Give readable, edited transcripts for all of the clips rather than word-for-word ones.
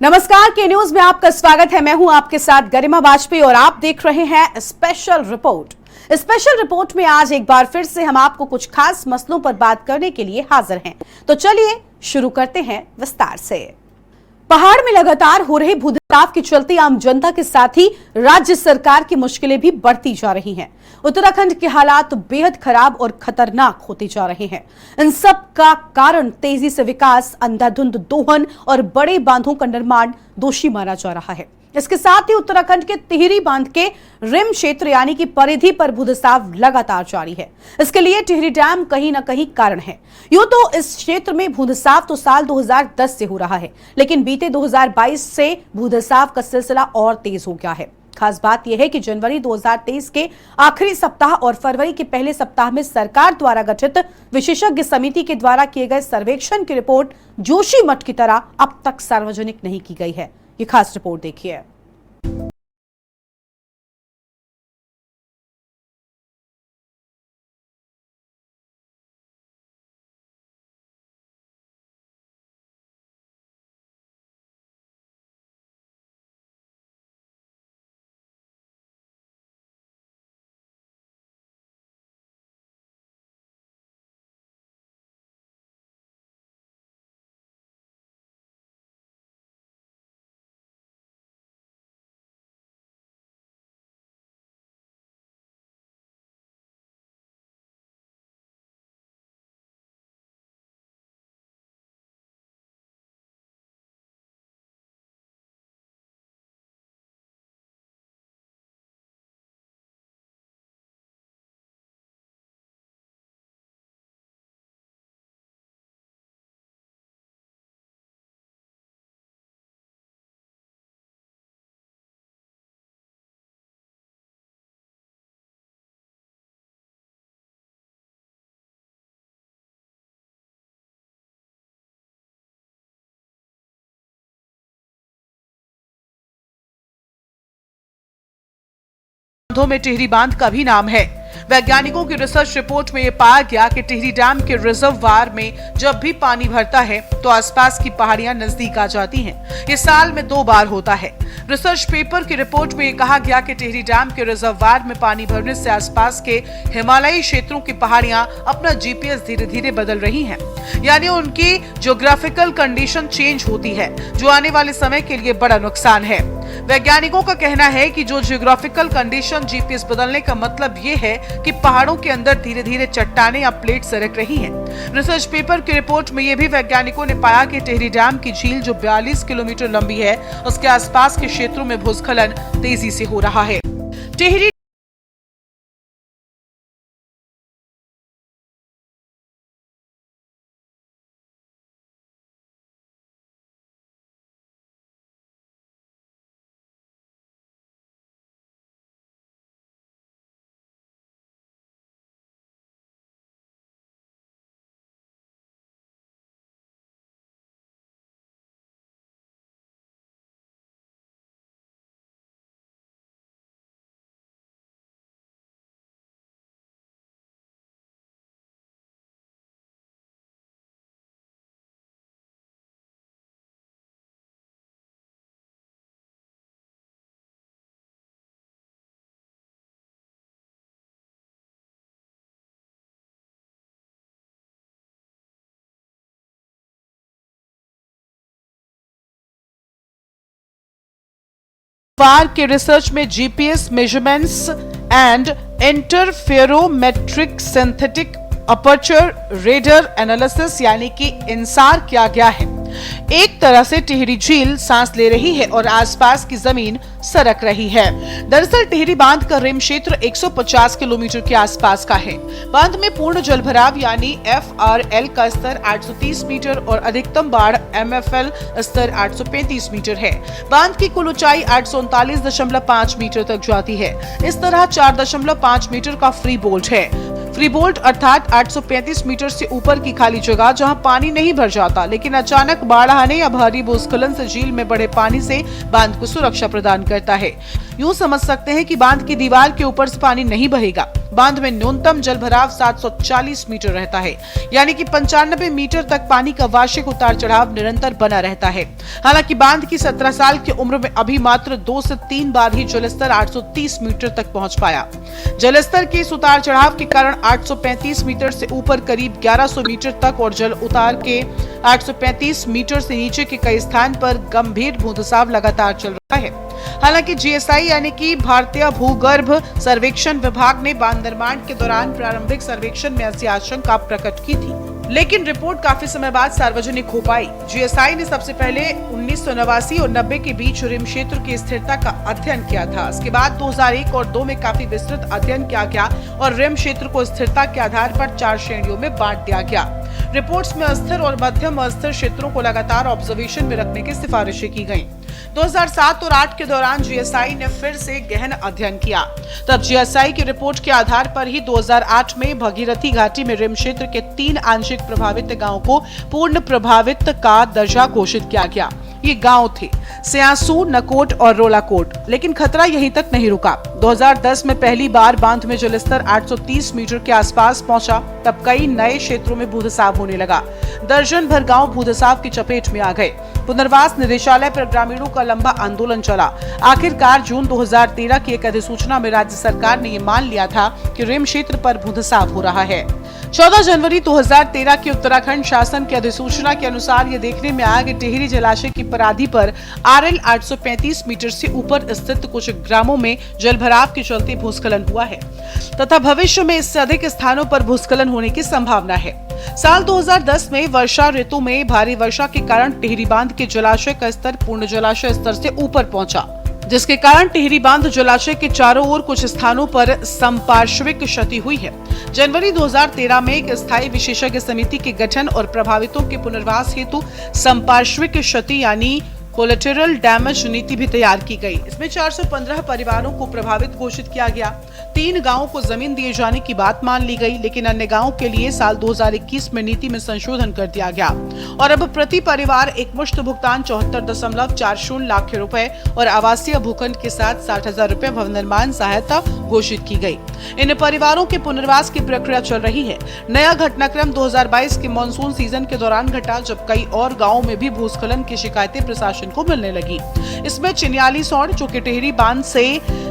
नमस्कार, के न्यूज में आपका स्वागत है। मैं हूं आपके साथ गरिमा वाजपेयी और आप देख रहे हैं स्पेशल रिपोर्ट। स्पेशल रिपोर्ट में आज एक बार फिर से हम आपको कुछ खास मसलों पर बात करने के लिए हाजिर हैं। तो चलिए शुरू करते हैं विस्तार से। पहाड़ में लगातार हो रहे भूस्खलन के चलते आम जनता के साथ ही राज्य सरकार की मुश्किलें भी बढ़ती जा रही हैं। उत्तराखंड के हालात बेहद खराब और खतरनाक होते जा रहे हैं। इन सब का कारण तेजी से विकास, अंधाधुंध दोहन और बड़े बांधों का निर्माण दोषी माना जा रहा है। इसके साथ ही उत्तराखंड के टिहरी बांध के रिम क्षेत्र यानी कि परिधि पर भूस्खलन लगातार जारी है। इसके लिए टिहरी डैम कहीं न कहीं कारण है। यूं तो इस क्षेत्र में भूस्खलन तो साल 2010 से हो रहा है, लेकिन बीते 2022 से भूस्खलन का सिलसिला और तेज हो गया है। खास बात यह है कि जनवरी 2023 के आखिरी सप्ताह और फरवरी के पहले सप्ताह में सरकार द्वारा गठित विशेषज्ञ समिति के द्वारा किए गए सर्वेक्षण की रिपोर्ट जोशीमठ की तरह अब तक सार्वजनिक नहीं की गई है। ये खास रिपोर्ट देखिए। बांधों में टिहरी बांध का भी नाम है। वैज्ञानिकों की रिसर्च रिपोर्ट में यह पाया गया कि टिहरी डैम के रिजर्ववायर में जब भी पानी भरता है तो आसपास की पहाड़ियां नजदीक आ जाती हैं। ये साल में 2 बार होता है। रिसर्च पेपर की रिपोर्ट में यह कहा गया कि टिहरी डैम के रिजर्ववायर में पानी भरने से आसपास के हिमालयी क्षेत्रों की पहाड़ियां अपना जीपीएस धीरे धीरे बदल रही हैं, यानी उनकी ज्योग्राफिकल कंडीशन चेंज होती है, जो आने वाले समय के लिए बड़ा नुकसान है। वैज्ञानिकों का कहना है कि जो ज्योग्राफिकल कंडीशन जीपीएस बदलने का मतलब ये है कि पहाड़ों के अंदर धीरे धीरे चट्टानें या प्लेट सरक रही हैं। रिसर्च पेपर की रिपोर्ट में ये भी वैज्ञानिकों ने पाया कि टिहरी डैम की झील जो 42 किलोमीटर लंबी है, उसके आसपास के क्षेत्रों में भूस्खलन तेजी से हो रहा है। टिहरी वार के रिसर्च में GPS measurements and interferometric synthetic aperture raider analysis यानी कि इंसार किया गया है। एक तरह से टिहरी झील सांस ले रही है और आसपास की जमीन सरक रही है। दरअसल टिहरी बांध का रिम क्षेत्र 150 किलोमीटर के आसपास का है। बांध में पूर्ण जलभराव यानी FRL का स्तर 830 मीटर और अधिकतम बाढ़ MFL स्तर 835 मीटर है। बांध की कुल ऊंचाई 839.5 मीटर तक जाती है। इस तरह 4.5 मीटर का फ्री बोल्ट है। फ्री बोल्ट अर्थात 835 मीटर से ऊपर की खाली जगह जहां पानी नहीं भर जाता, लेकिन अचानक बाढ़ आने या भारी भूस्खलन से झील में बढ़े पानी से बांध को सुरक्षा प्रदान करता है। यूं समझ सकते हैं कि बांध की दीवार के ऊपर से पानी नहीं बहेगा। बांध में न्यूनतम जल भराव 740 मीटर रहता है, यानी कि 95 मीटर तक पानी का वार्षिक उतार चढ़ाव निरंतर बना रहता है। हालांकि बांध की 17 साल की उम्र में अभी मात्र 2 से 3 बार ही जलस्तर 830 मीटर तक पहुंच पाया। जलस्तर के इस उतार चढ़ाव के कारण 835 मीटर से ऊपर करीब 1100 मीटर तक और जल उतार के 835 मीटर से नीचे के कई स्थान पर गंभीर भूदसाव लगातार चल रहा है। हालांकि जीएसआई यानी कि भारतीय भूगर्भ सर्वेक्षण विभाग ने बांध निर्माण के दौरान प्रारंभिक सर्वेक्षण में ऐसी आशंका प्रकट की थी, लेकिन रिपोर्ट काफी समय बाद सार्वजनिक हो पाई। जीएसआई ने सबसे पहले 1989 और 90 के बीच रिम क्षेत्र की स्थिरता का अध्ययन किया था। इसके बाद 2001 और 2 में काफी विस्तृत अध्ययन किया गया और रिम क्षेत्र को स्थिरता के आधार पर 4 श्रेणियों में बांट दिया गया। रिपोर्ट्स में अस्थिर और मध्यम अस्थिर क्षेत्रों को लगातार ऑब्जर्वेशन में रखने की सिफारिशें की गयी। 2007 और 8 के दौरान जीएसआई ने फिर से गहन अध्ययन किया। तब जीएसआई की रिपोर्ट के आधार पर ही 2008 में भगीरथी घाटी में रिम क्षेत्र के 3 आंशिक प्रभावित गांवों को पूर्ण प्रभावित का दर्जा घोषित किया गया। ये गांव थे स्यासू, नकोट और रोलाकोट। लेकिन खतरा यहीं तक नहीं रुका। 2010 में पहली बार बांध में जलस्तर 830 मीटर के आसपास पहुंचा। तब कई नए क्षेत्रों में भूदसाव होने लगा। दर्जन भर गांव भूदसाव की चपेट में आ गए। पुनर्वास निदेशालय पर ग्रामीणों का लंबा आंदोलन चला। आखिरकार जून 2013 की एक अधिसूचना में राज्य सरकार ने ये मान लिया था कि रिम क्षेत्र पर भूदसाव हो रहा है। 14 जनवरी 2013 की उत्तराखंड शासन की अधिसूचना के अनुसार ये देखने में आया कि टिहरी जलाशय की पराधी पर आरएल 835 मीटर से ऊपर स्थित कुछ ग्रामों में जलभराव के चलते भूस्खलन हुआ है तथा भविष्य में इससे अधिक स्थानों पर भूस्खलन होने की संभावना है। साल 2010 में वर्षा ऋतु में भारी वर्षा के कारण टिहरी बांध के जलाशय का स्तर पूर्ण जलाशय स्तर से ऊपर पहुंचा, जिसके कारण टिहरी बांध जलाशय के चारों ओर कुछ स्थानों पर संपार्श्विक क्षति हुई है। जनवरी 2013 में एक स्थायी विशेषज्ञ समिति के गठन और प्रभावितों के पुनर्वास हेतु संपार्श्विक क्षति यानी कोलेटरल डैमेज नीति भी तैयार की गई। इसमें 415 परिवारों को प्रभावित घोषित किया गया। 3 गांवों को जमीन दिए जाने की बात मान ली गई, लेकिन अन्य गांवों के लिए साल 2021 में नीति में संशोधन कर दिया गया और अब प्रति परिवार एक मुश्त भुगतान 74.40 लाख रुपए और आवासीय भूखंड के साथ 60,000 रुपए भवन निर्माण सहायता घोषित की गई। इन परिवारों के पुनर्वास की प्रक्रिया चल रही है। नया घटनाक्रम 2022 के मानसून सीजन के दौरान घटा, जब कई और गाँवों में भी भूस्खलन की शिकायतें प्रशासन को मिलने लगी। इसमें चिन्याली सौड़, जो कि टिहरी बांध से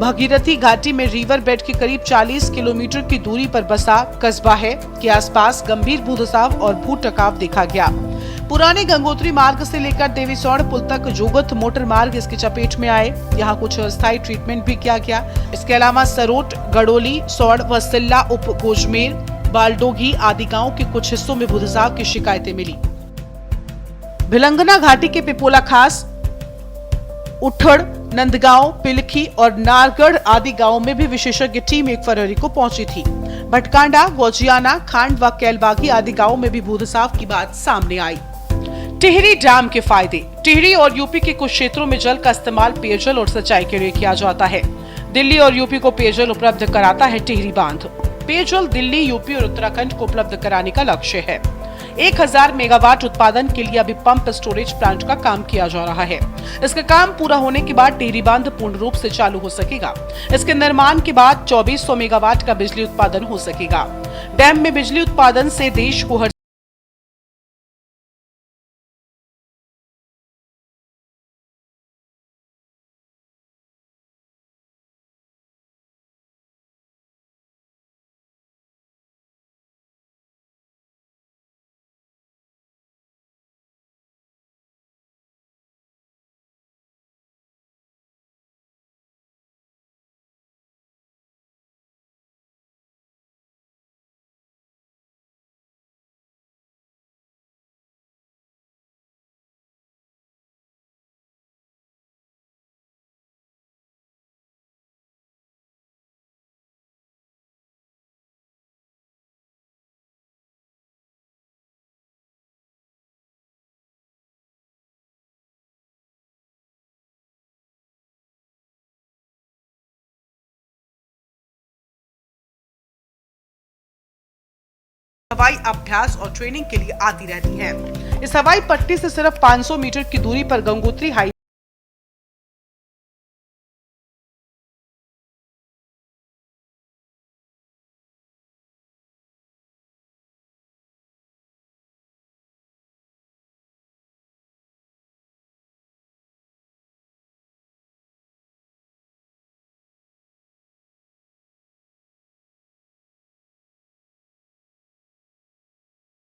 भगीरथी घाटी में रिवर बेड के करीब 40 किलोमीटर की दूरी पर बसा कस्बा है, के आसपास गंभीर भूदसाव और भूटकाव देखा गया। पुराने गंगोत्री मार्ग से लेकर देवीसौड़ पुल तक जोगत मोटर मार्ग इसकी चपेट में आए। यहाँ कुछ अस्थायी ट्रीटमेंट भी किया गया। इसके अलावा सरोट, गड़ोली, सौड़, वसिल्ला, उप गोजमेर, बालडोगी आदि गाँव के कुछ हिस्सों में भूदसाव की शिकायतें मिली। भिलंगना घाटी के पिपोला खास, उठड़, नंदगांव, पिलखी और नारगढ़ आदि गांवों में भी विशेषज्ञ टीम 1 फरवरी को पहुंची थी। भटकांडा, गोजियाना, खांड व कैलबागी आदि गांवों में भी भूदसाव की बात सामने आई। टिहरी डैम के फायदे। टिहरी और यूपी के कुछ क्षेत्रों में जल का इस्तेमाल पेयजल और सिंचाई के लिए किया जाता है। दिल्ली और यूपी को पेयजल उपलब्ध कराता है टिहरी बांध। पेयजल दिल्ली, यूपी और उत्तराखंड को उपलब्ध कराने का लक्ष्य है। 1000 मेगावाट उत्पादन के लिए अभी पंप स्टोरेज प्लांट का काम किया जा रहा है। इसका काम पूरा होने के बाद टिहरी बांध पूर्ण रूप से चालू हो सकेगा। इसके निर्माण के बाद 2400 मेगावाट का बिजली उत्पादन हो सकेगा। डैम में बिजली उत्पादन से देश को हर हवाई अभ्यास और ट्रेनिंग के लिए आती रहती हैं। इस हवाई पट्टी से सिर्फ 500 मीटर की दूरी पर गंगोत्री हाई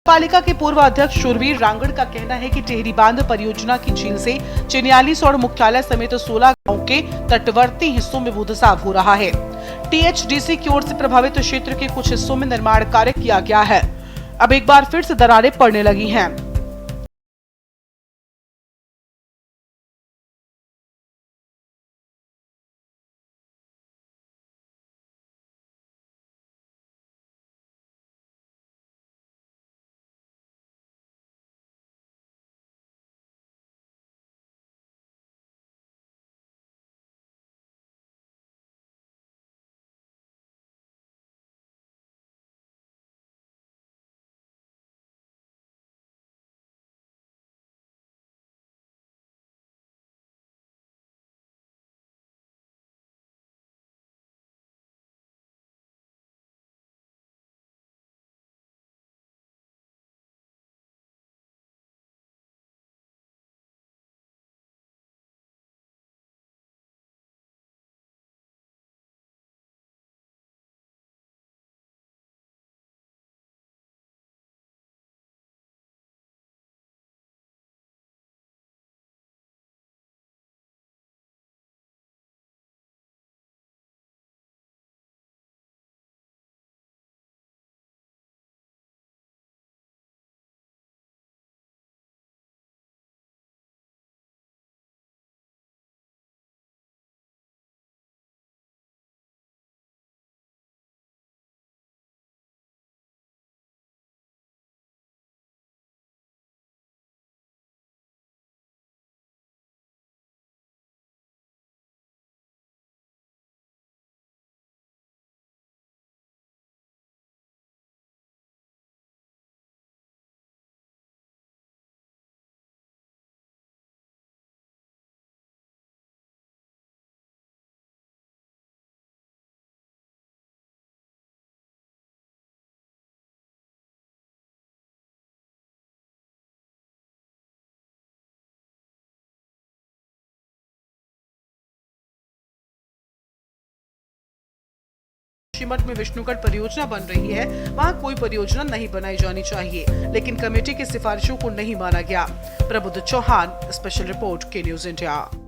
पालिका के पूर्व अध्यक्ष शूरवीर रांगड़ का कहना है कि टिहरी बांध परियोजना की झील से चिन्यालीस और मुख्यालय समेत 16 गांवों के तटवर्ती हिस्सों में भूधसाव हो रहा है। टीएचडीसी की ओर से प्रभावित क्षेत्र के कुछ हिस्सों में निर्माण कार्य किया गया है। अब एक बार फिर से दरारें पड़ने लगी हैं। मठ में विष्णुगढ़ परियोजना बन रही है, वहां कोई परियोजना नहीं बनाई जानी चाहिए, लेकिन कमेटी की सिफारिशों को नहीं माना गया। प्रबुद्ध चौहान, स्पेशल रिपोर्ट के न्यूज इंडिया।